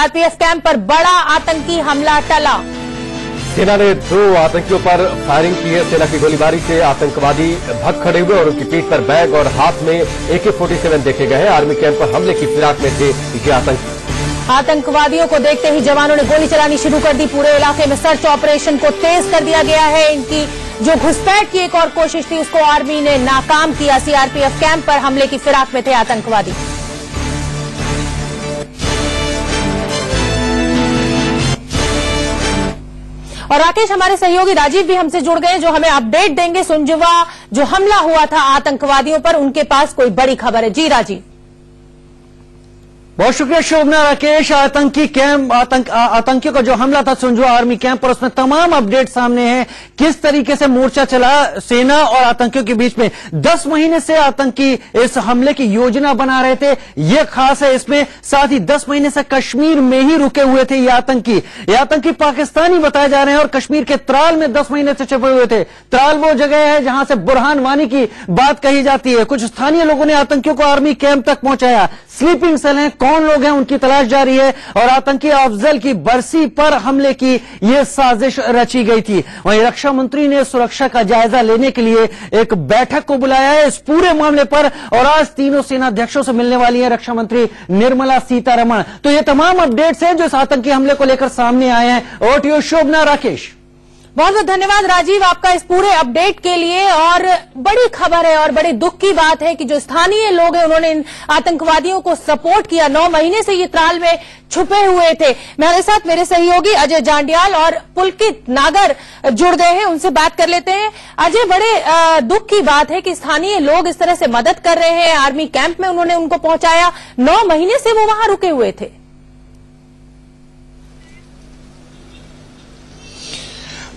CRPF camp पर बड़ा आतंकी हमला टला। सेना ने 2 आतंकियों पर फायरिंग की है। सेना की गोलीबारी से आतंकवादी भग खड़े हुए और उनकी पीठ पर बैग और हाथ में AK-47 देखे गए हैं। आर्मी कैंप पर हमले की फिराक में थे ये आतंकी। आतंकवादियों को देखते ही जवानों ने गोली चलानी शुरू कर दी। पूरे इलाके में सर्च ऑपरेशन को तेज कर दिया गया है। इनकी जो घुसपैठ की एक और कोशिश थी उसको आर्मी ने नाकाम किया। सीआरपीएफ कैंप पर हमले की फिराक में थे आतंकवादी। और राकेश, हमारे सहयोगी राजीव भी हमसे जुड़ गए जो हमें अपडेट देंगे। सुंजवा जो हमला हुआ था आतंकवादियों पर, उनके पास कोई बड़ी खबर है। जी राजीव। बहुत शुक्रिया शोभना। राकेश, आतंकियों का जो हमला था सुंजवा आर्मी कैंप पर, उसमें तमाम अपडेट सामने हैं। किस तरीके से मोर्चा चला सेना और आतंकियों के बीच में। 10 महीने से आतंकी इस हमले की योजना बना रहे थे, यह खास है इसमें। साथ ही 10 महीने से कश्मीर में ही रुके हुए थे ये आतंकी पाकिस्तानी बताए जा रहे हैं और कश्मीर के त्राल में 10 महीने से छुपे हुए थे। त्राल वो जगह है जहां से बुरहान वानी की बात कही जाती है। कुछ स्थानीय लोगों ने आतंकियों को आर्मी कैंप तक पहुंचाया। स्लीपिंग सेल है, कौन लोग हैं उनकी तलाश जारी है। और आतंकी अफजल की बरसी पर हमले की यह साजिश रची गई थी। वहीं रक्षा मंत्री ने सुरक्षा का जायजा लेने के लिए एक बैठक को बुलाया है इस पूरे मामले पर। और आज तीनों सेनाध्यक्षों से मिलने वाली है रक्षा मंत्री निर्मला सीतारमण। तो ये तमाम अपडेट्स हैं जो इस आतंकी हमले को लेकर सामने आए हैं। ओवर टू यू शोभना। राकेश, बहुत बहुत धन्यवाद राजीव आपका इस पूरे अपडेट के लिए। और बड़ी खबर है और बड़े दुख की बात है कि जो स्थानीय लोग हैं उन्होंने इन आतंकवादियों को सपोर्ट किया। 9 महीने से ये त्राल में छुपे हुए थे। मेरे साथ मेरे सहयोगी अजय जांडियाल और पुलकित नागर जुड़ गए हैं, उनसे बात कर लेते हैं। अजय, बड़े दुख की बात है कि स्थानीय लोग इस तरह से मदद कर रहे हैं। आर्मी कैंप में उन्होंने उनको पहुंचाया। 9 महीने से वो वहां रुके हुए थे।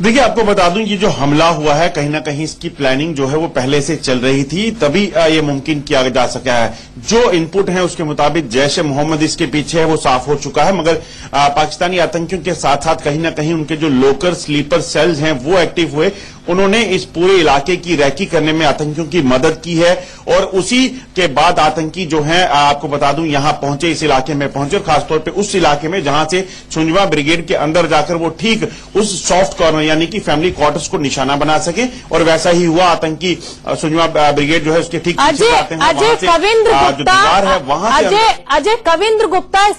देखिए, आपको बता दूं ये जो हमला हुआ है कहीं ना कहीं इसकी प्लानिंग जो है वो पहले से चल रही थी, तभी ये मुमकिन किया जा सका है। जो इनपुट है उसके मुताबिक जैश-ए-मोहम्मद इसके पीछे है वो साफ हो चुका है, मगर पाकिस्तानी आतंकियों के साथ साथ कहीं ना कहीं उनके जो लोकल स्लीपर सेल्स हैं वो एक्टिव हुए। उन्होंने इस पूरे इलाके की रैकी करने में आतंकियों की मदद की है। और उसी के बाद आतंकी जो है आपको बता दूं यहां पहुंचे, इस इलाके में पहुंचे, और खासतौर पे उस इलाके में जहां से सुंजवा ब्रिगेड के अंदर जाकर वो ठीक उस सॉफ्ट कॉर्नर यानी कि फैमिली क्वार्टर्स को निशाना बना सके। और वैसा ही हुआ। आतंकी सुंजवा ब्रिगेड जो है उसके ठीक पीछे जाते हैं। अजय कविंद्र गुप्ता है वहां से अजय कविंद्र गुप्ता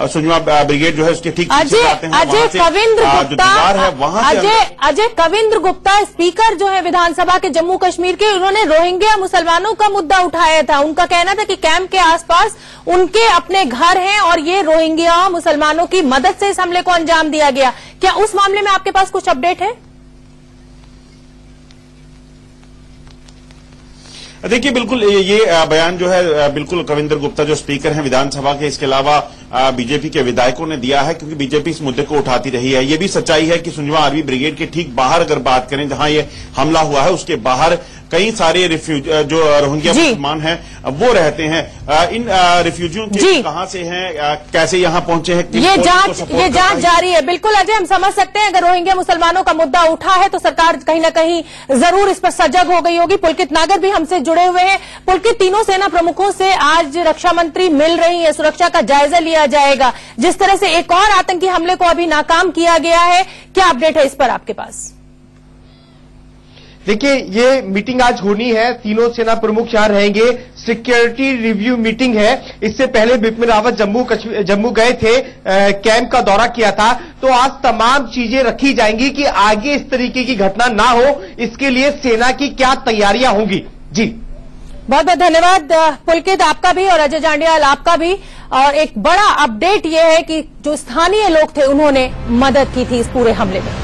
सुंजवा ब्रिगेड जो है उसके ठीक पीछे जाते हैं। अजय कविंद्र गुप्ता है वहां से अजय कविंद्र गुप्ता स्पीकर जो है विधानसभा के जम्मू कश्मीर के, उन्होंने रोहिंग्या मुसलमानों का मुद्दा उठाया था। उनका कहना था कि कैंप के आसपास उनके अपने घर हैं और ये रोहिंग्या मुसलमानों की मदद से इस हमले को अंजाम दिया गया। क्या उस मामले में आपके पास कुछ अपडेट है? देखिए, बिल्कुल ये बयान जो है बिल्कुल कविंद्र गुप्ता जो स्पीकर हैं विधानसभा के, इसके अलावा बीजेपी के विधायकों ने दिया है, क्योंकि बीजेपी इस मुद्दे को उठाती रही है। ये भी सच्चाई है कि सुंजवा आर्मी ब्रिगेड के ठीक बाहर अगर बात करें जहां ये हमला हुआ है उसके बाहर कई सारे जो रोहिंग्या मुसलमान हैं वो रहते हैं। इन रिफ्यूजियों के कहां से हैं, कैसे यहां पहुंचे हैं, ये जांच जारी है। बिल्कुल अजय, हम समझ सकते हैं अगर रोहिंग्या मुसलमानों का मुद्दा उठा है तो सरकार कहीं ना कहीं जरूर इस पर सजग हो गई होगी। पुलकित नागर भी हमसे जुड़े हुए हैं। पुलकित, तीनों सेना प्रमुखों से आज रक्षा मंत्री मिल रही है, सुरक्षा का जायजा लिया जाएगा। जिस तरह से एक और आतंकी हमले को अभी नाकाम किया गया है, क्या अपडेट है इस पर आपके पास? देखिए, ये मीटिंग आज होनी है। तीनों सेना प्रमुख यहां रहेंगे। सिक्योरिटी रिव्यू मीटिंग है। इससे पहले बिपिन रावत जम्मू गए थे, कैंप का दौरा किया था। तो आज तमाम चीजें रखी जाएंगी कि आगे इस तरीके की घटना ना हो, इसके लिए सेना की क्या तैयारियां होंगी। जी, बहुत बहुत धन्यवाद पुलकित, आपका भी, और अजय जांडियाल आपका भी। और एक बड़ा अपडेट यह है कि जो स्थानीय लोग थे उन्होंने मदद की थी इस पूरे हमले में।